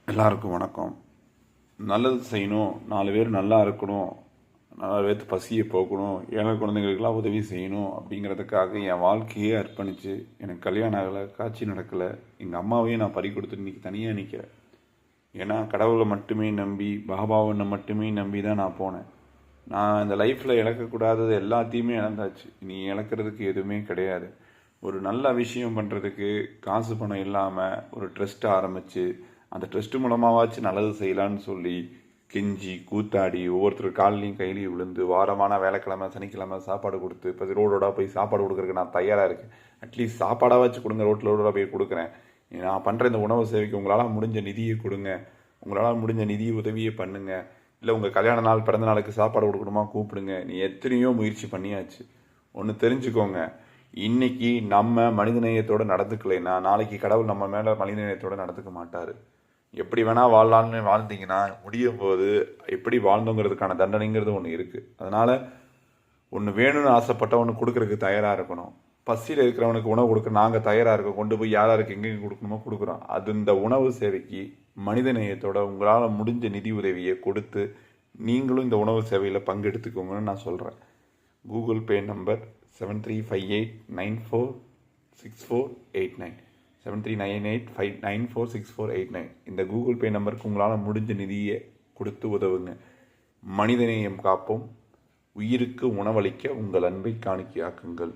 எல்லாருக்கும் வணக்கம். நல்லது செய்யணும், 4 பேர் நல்லா இருக்கணும், 4 பேர்த்து பசியை போக்கணும், ஏழை குழந்தைங்களுக்கெல்லாம் உதவி செய்யணும் அப்படிங்கிறதுக்காக என் வாழ்க்கையே அர்ப்பணித்து எனக்கு கல்யாணம் ஆகலை, காட்சி நடக்கலை, எங்கள் அம்மாவையும் நான் பறி கொடுத்துட்டு இன்றைக்கி தனியாக நிற்கிறேன். ஏன்னா கடவுளை மட்டுமே நம்பி, பாபாவனை மட்டுமே நம்பி தான் நான் போனேன். நான் இந்த லைஃப்பில் இழக்கக்கூடாதது எல்லாத்தையுமே இழந்தாச்சு. இனி இழக்கிறதுக்கு எதுவுமே கிடையாது. ஒரு நல்ல விஷயம் பண்ணுறதுக்கு காசு பணம் இல்லாமல் ஒரு ட்ரஸ்ட்டை ஆரம்பித்து அந்த ட்ரஸ்ட்டு மூலமாகவாச்சும் நல்லது செய்யலான்னு சொல்லி கெஞ்சி கூத்தாடி ஒவ்வொருத்தர் கால்லையும் கையிலையும் விழுந்து வாரமான வேலைக்கிழமை சனிக்கிழமை சாப்பாடு கொடுத்து இப்போ ரோடோட போய் சாப்பாடு கொடுக்குறதுக்கு நான் தயாராக இருக்கேன். அட்லீஸ்ட் சாப்பாடாக வச்சு கொடுங்க, ரோடோட போய் கொடுக்குறேன். நான் பண்ணுற இந்த உணவு சேவைக்கு உங்களால் முடிஞ்ச நிதியை கொடுங்க, உங்களால் முடிஞ்ச நிதி உதவியை பண்ணுங்கள். இல்லை உங்கள் கல்யாண நாள் பிறந்த நாளுக்கு சாப்பாடு கொடுக்கணுமா கூப்பிடுங்க. நீ எத்தனையோ முயற்சி பண்ணியாச்சு. ஒன்று தெரிஞ்சுக்கோங்க, இன்னைக்கு நம்ம மனிதநேயத்தோடு நடந்துக்கலைன்னா நாளைக்கு கடவுள் நம்ம மேலே மனிதநேயத்தோடு நடந்துக்க மாட்டார். எப்படி வேணால் வாழலான்னு வாழ்ந்தீங்கன்னா முடியும் போது எப்படி வாழ்ந்தோங்கிறதுக்கான தண்டனைங்கிறது ஒன்று இருக்குது. அதனால் ஒன்று வேணும்னு ஆசைப்பட்ட ஒன்று கொடுக்குறதுக்கு தயாராக இருக்கணும். பசியில் இருக்கிறவனுக்கு உணவு கொடுக்க நாங்கள் தயாராக இருக்கோம். கொண்டு போய் யாராருக்கு எங்கெங்கே கொடுக்கணுமோ கொடுக்குறோம். அது இந்த உணவு சேவைக்கு மனித நேயத்தோட உங்களால் முடிஞ்ச நிதி உதவியை கொடுத்து நீங்களும் இந்த உணவு சேவையில் பங்கெடுத்துக்கோங்கன்னு நான் சொல்கிறேன். கூகுள் பே நம்பர் 7358946489 7398594648 இந்த கூகுள் பே நம்பருக்கு உங்களால் முடிஞ்ச நிதியை கொடுத்து உதவுங்க. மனிதநேயம் காப்போம். உயிருக்கு உணவளிக்க உங்கள் அன்பை காணிக்கையாக்குங்கள்.